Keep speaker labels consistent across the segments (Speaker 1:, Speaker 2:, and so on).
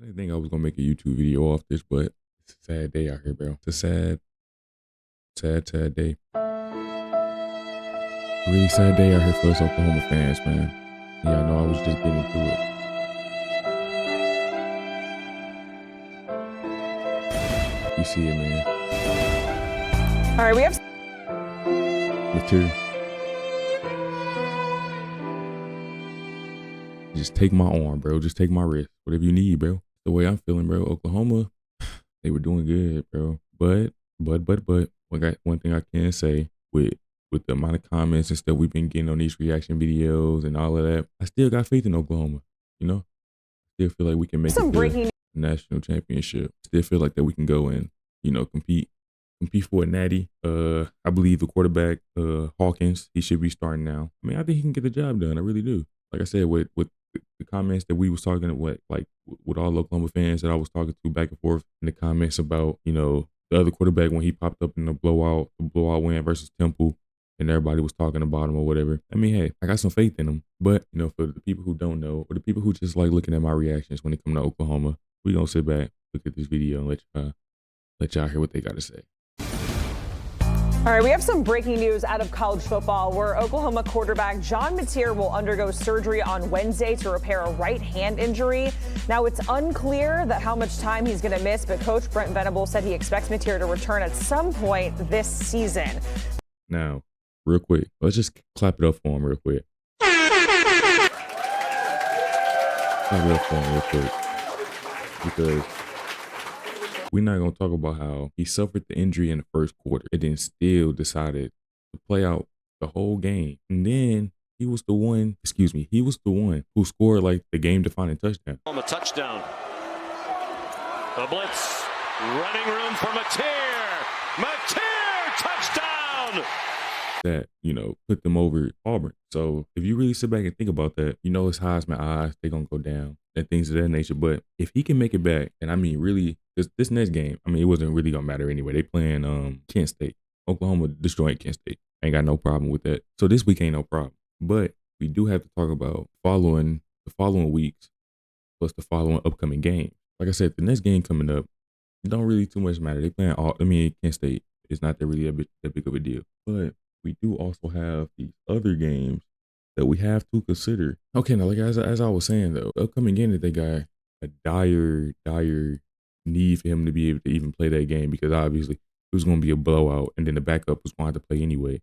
Speaker 1: I didn't think I was gonna make a YouTube video off this, but it's a sad day out here, bro. It's a sad day. Really sad day out here for us Oklahoma fans, man. Yeah, I know I was just getting into it. You see it, man.
Speaker 2: All right, we have
Speaker 1: Material. Just take my arm, bro. Just take my wrist. Whatever you need, bro. The way I'm feeling, bro. Oklahoma, they were doing good, bro. But one thing I can say with the amount of comments and stuff we've been getting on these reaction videos and all of that, I still got faith in Oklahoma. You know, still feel like we can make
Speaker 2: some
Speaker 1: it to
Speaker 2: breaking
Speaker 1: the national championship. Still feel like that we can go and compete for a natty. I believe the quarterback, Hawkins, he should be starting now. I mean, I think he can get the job done. I really do. Like I said, with the comments that we was talking about, with all Oklahoma fans that I was talking to back and forth in the comments about, the other quarterback when he popped up in the blowout win versus Temple, and everybody was talking about him or whatever. I mean, hey, I got some faith in him. But, for the people who don't know, or the people who just like looking at my reactions when it come to Oklahoma, we gonna sit back, look at this video, and let y'all hear what they got to say.
Speaker 2: All right, we have some breaking news out of college football where Oklahoma quarterback John MATEER will undergo surgery on Wednesday to repair a right hand injury. Now, it's unclear that how much time he's going to miss, but Coach Brent Venables said he expects MATEER to return at some point this season.
Speaker 1: Now, real quick, let's just clap it up for him real quick. Clap it up for him real quick. Because we're not going to talk about how he suffered the injury in the first quarter and then still decided to play out the whole game. And then he was the one who scored like the game defining touchdown.
Speaker 3: On the touchdown. The blitz. Running room for MATEER. MATEER touchdown.
Speaker 1: That, put them over Auburn. So if you really sit back and think about that, his Heisman odds, they're going to go down and things of that nature. But if he can make it back, and I mean, really, this next game, I mean, it wasn't really going to matter anyway. They playing Kent State. Oklahoma destroying Kent State. Ain't got no problem with that. So this week ain't no problem. But we do have to talk about the following weeks plus the following upcoming game. Like I said, the next game coming up, it don't really too much matter. They playing Kent State. It's not that really that big of a deal. But we do also have these other games that we have to consider. Okay, now, like as I was saying though, upcoming game that they got a dire need for him to be able to even play that game, because obviously it was going to be a blowout, and then the backup was going to have to play anyway.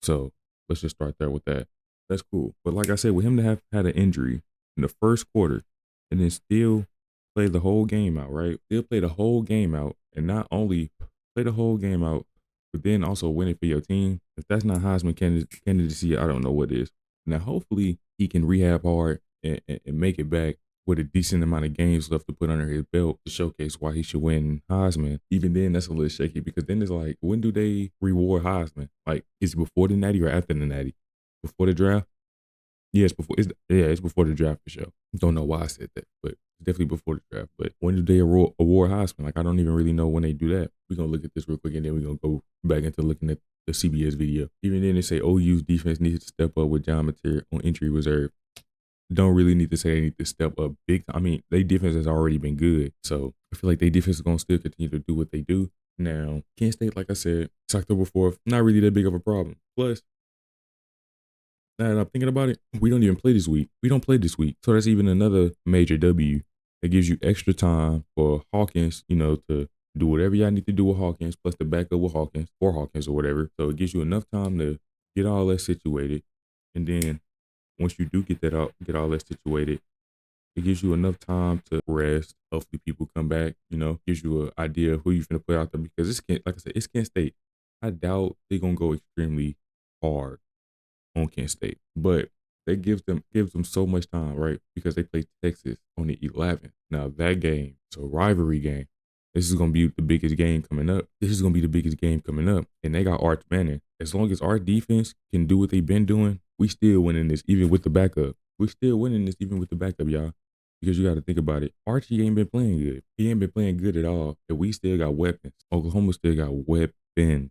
Speaker 1: So let's just start there with that. That's cool. But like I said, with him to have had an injury in the first quarter and then still play the whole game out, right? Still play the whole game out, and not only play the whole game out, but then also win it for your team. If that's not Heisman candidacy, I don't know what is. Now, hopefully, he can rehab hard and make it back with a decent amount of games left to put under his belt to showcase why he should win Heisman. Even then, that's a little shaky, because then it's like, when do they reward Heisman? Like, is it before the Natty or after the Natty? Before the draft? Yeah, it's before the draft for sure. Don't know why I said that, but it's definitely before the draft. But when do they award Heisman? Like, I don't even really know when they do that. We're going to look at this real quick, and then we're going to go back into looking at the CBS video. Even then, they say OU's defense needs to step up with John MATEER on injury reserve. Don't really need to say they need to step up big. I mean, their defense has already been good. So I feel like their defense is going to still continue to do what they do. Now, Kent State, like I said, it's October 4th, not really that big of a problem. Plus, now that I'm thinking about it, we don't even play this week. We don't play this week. So that's even another major W. That gives you extra time for Hawkins, to do whatever y'all need to do with Hawkins, plus the backup with Hawkins, or Hawkins or whatever. So it gives you enough time to get all that situated. And then once you do get all that situated, it gives you enough time to rest. Hopefully people come back, gives you an idea of who you're going to put out there, because it's Kent State. I doubt they're going to go extremely hard on Kent State, but that gives them so much time, right? Because they play Texas on the 11th. Now that game, it's a rivalry game. This is gonna be the biggest game coming up. And they got Arch Manning. As long as our defense can do what they've been doing, we still winning this even with the backup. Y'all. Because you got to think about it. Archie ain't been playing good. He ain't been playing good at all. And we still got weapons. Oklahoma still got weapons.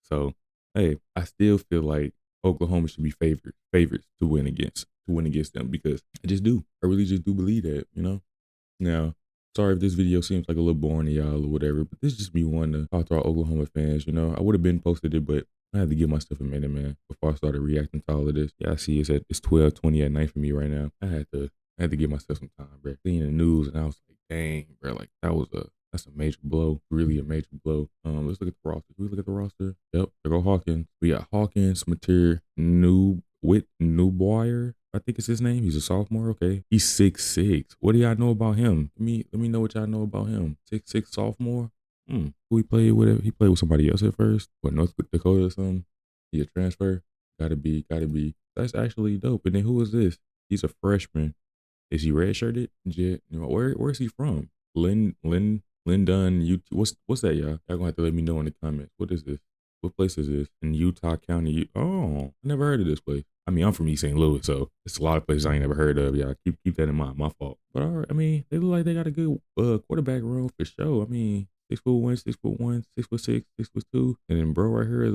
Speaker 1: So, hey, I still feel like Oklahoma should be favorites to win against them, because I really just do believe that, Now, sorry if this video seems like a little boring to y'all or whatever, but this just me wanting to talk to our Oklahoma fans. I would have been posted it, but I had to give myself a minute, man, before I started reacting to all of this. Yeah, I see it's 12:20 at night for me right now. I had to give myself some time, bro. Seeing the news, and I was like, dang, bro, like that's a major blow, really a major blow. Let's look at the roster. Can we look at the roster? Yep, there go Hawkins. We got Hawkins, MATEER, Newboyer. I think it's his name. He's a sophomore. Okay, he's 6'6". What do y'all know about him? Let me know what y'all know about him. 6'6" sophomore. Who he played with? He played with somebody else at first. What, North Dakota or something? He a transfer? Gotta be. That's actually dope. And then who is this? He's a freshman. Is he redshirted? Yeah. Where is he from? Lyndon, what's that, y'all? Y'all gonna have to let me know in the comments. What is this? What place is this? In Utah County. Oh, I never heard of this place. I mean, I'm from East St. Louis, so it's a lot of places I ain't never heard of. Y'all keep that in mind. My fault. But all right, I mean, they look like they got a good quarterback room for sure. I mean, 6'1", 6'1", 6'6", 6'2", and then bro right here is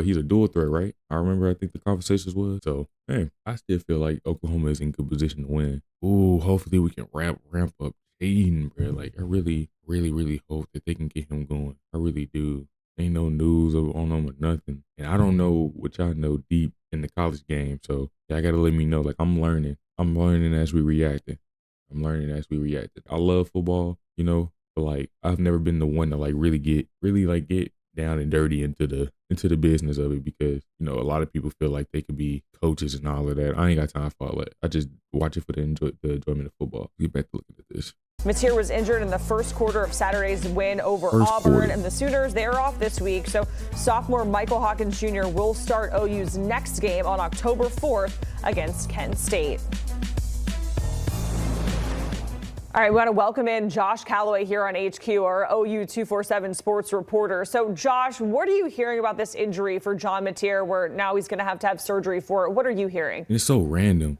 Speaker 1: he's a dual threat, right? I think the conversations was. So hey, I still feel like Oklahoma is in good position to win. Ooh, hopefully we can ramp up Aiden, bro. Like I really, really, really hope that they can get him going. I really do. Ain't no news on them or nothing. And I don't know what y'all know deep in the college game. So y'all gotta let me know. Like I'm learning. As we reacting. I love football, but like I've never been the one to like really get down and dirty into the business of it, because a lot of people feel like they could be coaches and all of that. I ain't got time for all that. I just watch it for the enjoyment of football. Get back to looking at this.
Speaker 2: MATEER was injured in the first quarter of Saturday's win over Auburn, and the Sooners, they are off this week. So sophomore Michael Hawkins Jr. will start OU's next game on October 4th against Kent State. All right, we want to welcome in Josh Calloway here on HQ, our OU 247 sports reporter. So, Josh, what are you hearing about this injury for John MATEER, where now he's going to have surgery for it? What are you hearing?
Speaker 1: It's so random.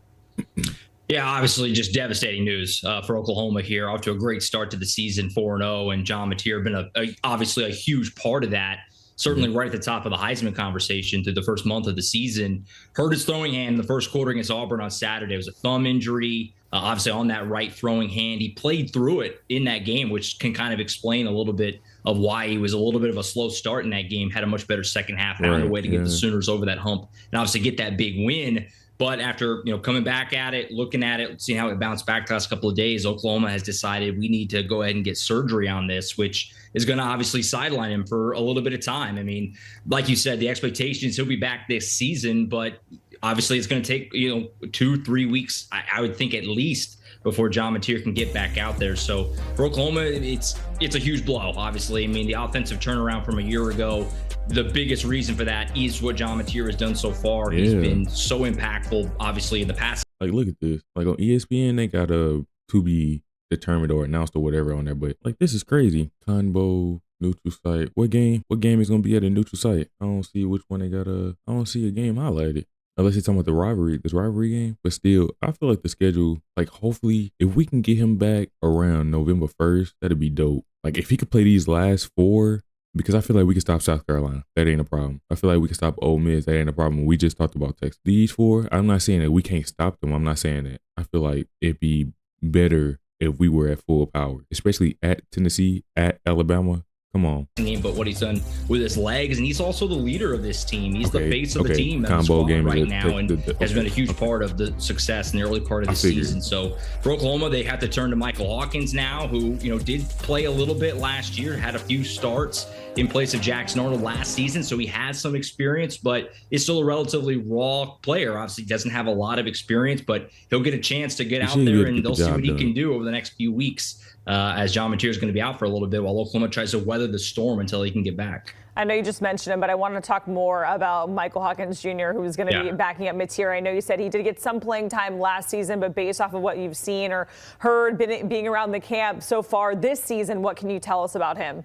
Speaker 4: Yeah, obviously just devastating news for Oklahoma here. Off to a great start to the season, 4-0, and John MATEER been obviously a huge part of that. Certainly right at the top of the Heisman conversation through the first month of the season. Hurt his throwing hand in the first quarter against Auburn on Saturday. It was a thumb injury, obviously on that right throwing hand. He played through it in that game, which can kind of explain a little bit of why he was a little bit of a slow start in that game, had a much better second half, found a way to get the Sooners over that hump and obviously get that big win. But after coming back at it, looking at it, seeing how it bounced back the last couple of days, Oklahoma has decided we need to go ahead and get surgery on this, which is going to obviously sideline him for a little bit of time. I mean, like you said, the expectation is he'll be back this season, but obviously it's going to take 2-3 weeks, I would think at least, before John MATEER can get back out there. So for Oklahoma, it's a huge blow, obviously. I mean, the offensive turnaround from a year ago, the biggest reason for that is what John MATEER has done so far. He's been so impactful, obviously, in the past.
Speaker 1: Like, look at this. Like on ESPN, they got a to be determined or announced or whatever on there. But like, this is crazy. Conbo, neutral site. What game is going to be at a neutral site? I don't see which one they got. I don't see a game highlighted. Unless you're talking about this rivalry game. But still, I feel like the schedule, like hopefully, if we can get him back around November 1st, that'd be dope. Like if he could play these last 4, because I feel like we can stop South Carolina. That ain't a problem. I feel like we can stop Ole Miss. That ain't a problem. We just talked about Texas. These 4, I'm not saying that we can't stop them. I'm not saying that. I feel like it'd be better if we were at full power, especially at Tennessee, at Alabama. Come on.
Speaker 4: But what he's done with his legs, and he's also the leader of this team. He's the face of the team and the squad right now, and has been a huge part of the success in the early part of the season. So for Oklahoma, they have to turn to Michael Hawkins now, who did play a little bit last year, had a few starts in place of Jackson Arnold last season, so he has some experience, but is still a relatively raw player. Obviously, doesn't have a lot of experience, but he'll get a chance to get out there, and they'll see what he can do over the next few weeks. As John MATEER is going to be out for a little bit while Oklahoma tries to weather the storm until he can get back.
Speaker 2: I know you just mentioned him, but I want to talk more about Michael Hawkins Jr., who's going to be backing up MATEER. I know you said he did get some playing time last season, but based off of what you've seen or heard being around the camp so far this season, what can you tell us about him?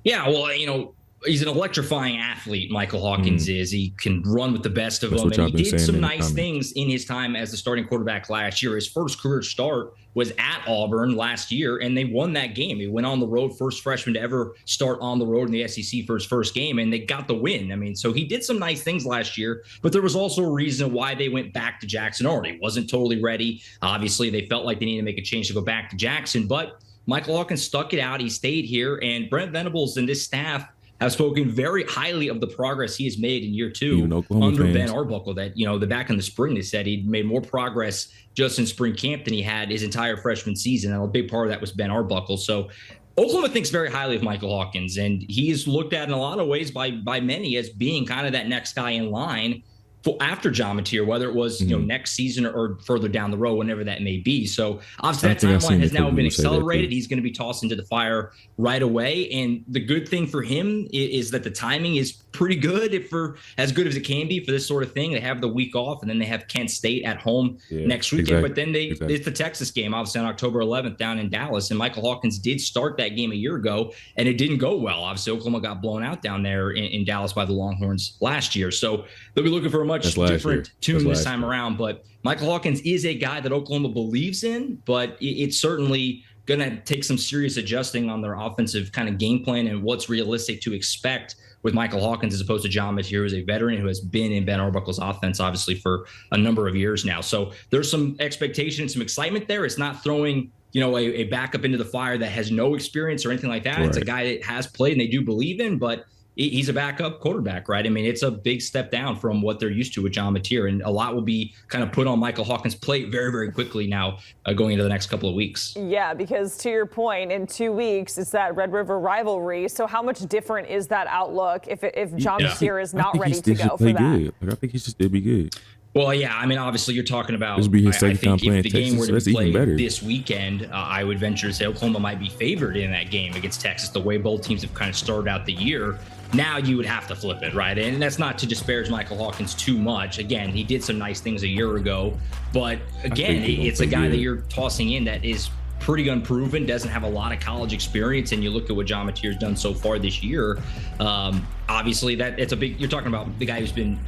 Speaker 4: Yeah, well, he's an electrifying athlete. Michael Hawkins is. He can run with the best of them. And he did some nice things in his time as the starting quarterback last year. His first career start was at Auburn last year, and they won that game. He went on the road, first freshman to ever start on the road in the SEC for his first game, and they got the win. I mean, so he did some nice things last year, but there was also a reason why they went back to Jackson already. He wasn't totally ready. Obviously, they felt like they needed to make a change to go back to Jackson, but Michael Hawkins stuck it out. He stayed here, and Brent Venables and this staff have spoken very highly of the progress he has made in year two under Ben Arbuckle. That, the back in the spring, they said he'd made more progress just in spring camp than he had his entire freshman season. And a big part of that was Ben Arbuckle. So Oklahoma thinks very highly of Michael Hawkins, and he is looked at in a lot of ways by many as being kind of that next guy in line after John Mateer, whether it was next season or further down the road, whenever that may be. So obviously that timeline has now been accelerated. He's going to be tossed into the fire right away. And the good thing for him is that the timing is pretty good, for as good as it can be for this sort of thing. They have the week off, and then they have Kent State at home next weekend. But then it's the Texas game, obviously on October 11th down in Dallas. And Michael Hawkins did start that game a year ago, and it didn't go well. Obviously, Oklahoma got blown out down there in Dallas by the Longhorns last year. So they'll be looking for a much different tune this time around. But Michael Hawkins is a guy that Oklahoma believes in, but it's certainly going to take some serious adjusting on their offensive kind of game plan and what's realistic to expect with Michael Hawkins as opposed to John Mateer, who's a veteran who has been in Ben Arbuckle's offense, obviously, for a number of years now. So there's some expectation, some excitement there. It's not throwing, a backup into the fire that has no experience or anything like that. Right. It's a guy that has played and they do believe in, but he's a backup quarterback, right? I mean, it's a big step down from what they're used to with John Mateer, and a lot will be kind of put on Michael Hawkins' plate very, very quickly now going into the next couple of weeks. Yeah, because to your point, in 2 weeks, it's that Red River rivalry. So how much different is that outlook if John Mateer is not ready to go for that? Good. I think he should still be good. Well, yeah, I mean, obviously you're talking about, I think if the game were to be played this weekend, I would venture to say Oklahoma might be favored in that game against Texas, the way both teams have kind of started out the year. Now you would have to flip it, right? And that's not to disparage Michael Hawkins too much. Again, he did some nice things a year ago, but again, it's a guy that you're tossing in that is pretty unproven, doesn't have a lot of college experience, and you look at what John Mateer's done so far this year. Obviously, you're talking about the guy who's been,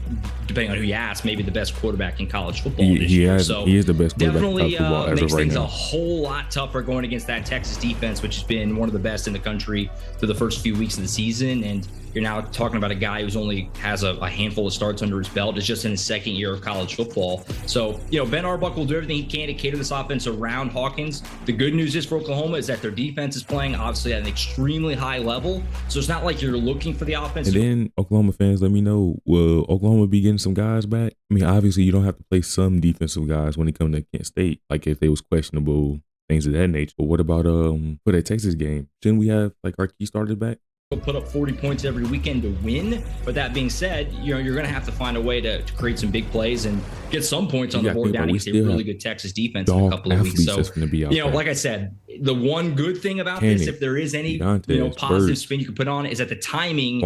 Speaker 4: depending on who you ask, maybe the best quarterback in college football this year. So he is the best quarterback in college football ever. Makes things a whole lot tougher going against that Texas defense, which has been one of the best in the country through the first few weeks of the season. And you're now talking about a guy who's only has a handful of starts under his belt. Is just in his second year of college football. So, Ben Arbuckle will do everything he can to cater this offense around Hawkins. The good news is for Oklahoma is that their defense is playing obviously at an extremely high level. So it's not like you're looking for the offense. And then Oklahoma fans, let me know, will Oklahoma be getting some guys back? I mean, obviously you don't have to play some defensive guys when it comes to Kent State, like if they was questionable, things of that nature. But what about for that Texas game? Shouldn't we have like our key starters back? Put up 40 points every weekend to win. But that being said, you're going to have to find a way to create some big plays and get some points on the board down against a really good Texas defense in a couple of weeks. So, like I said, the one good thing about this, if there is any positive spin you can put on it, is that the timing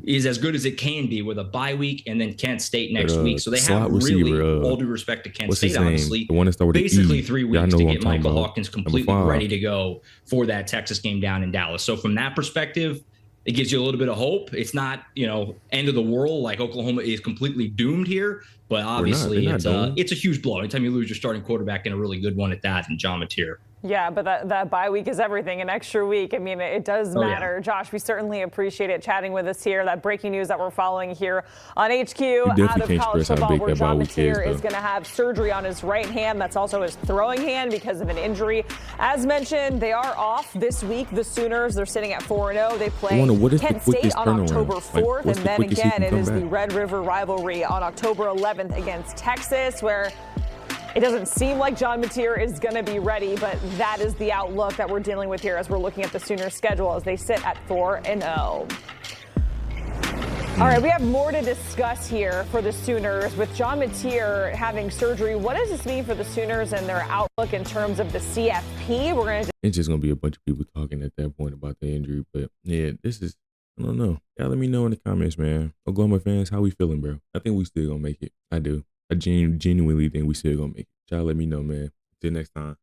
Speaker 4: is as good as it can be with a bye week and then Kent State next week. So they have really, all due respect to Kent State, honestly, basically 3 weeks to get Michael Hawkins completely ready to go for that Texas game down in Dallas. So from that perspective, it gives you a little bit of hope. It's not, end of the world, like Oklahoma is completely doomed here, but obviously it's a huge blow. Anytime you lose your starting quarterback and a really good one at that, and John Mateer. Yeah, but that bye week is everything. An extra week, I mean, it does matter. Yeah. Josh, we certainly appreciate it chatting with us here. That breaking news that we're following here on HQ out of college football, where John Mateer is going to have surgery on his right hand. That's also his throwing hand because of an injury. As mentioned, they are off this week. The Sooners, they're sitting at 4-0. They play Kent State on October 4th. And then again, it is the Red River rivalry on October 11th against Texas, where it doesn't seem like John Mateer is going to be ready, but that is the outlook that we're dealing with here as we're looking at the Sooners' schedule as they sit at 4-0. All right, we have more to discuss here for the Sooners. With John Mateer having surgery, what does this mean for the Sooners and their outlook in terms of the CFP? It's just going to be a bunch of people talking at that point about the injury, but yeah, I don't know. Y'all let me know in the comments, man. Oklahoma fans, how we feeling, bro? I think we still going to make it. I do. I genuinely think we still gonna make it. Y'all let me know, man. Till next time.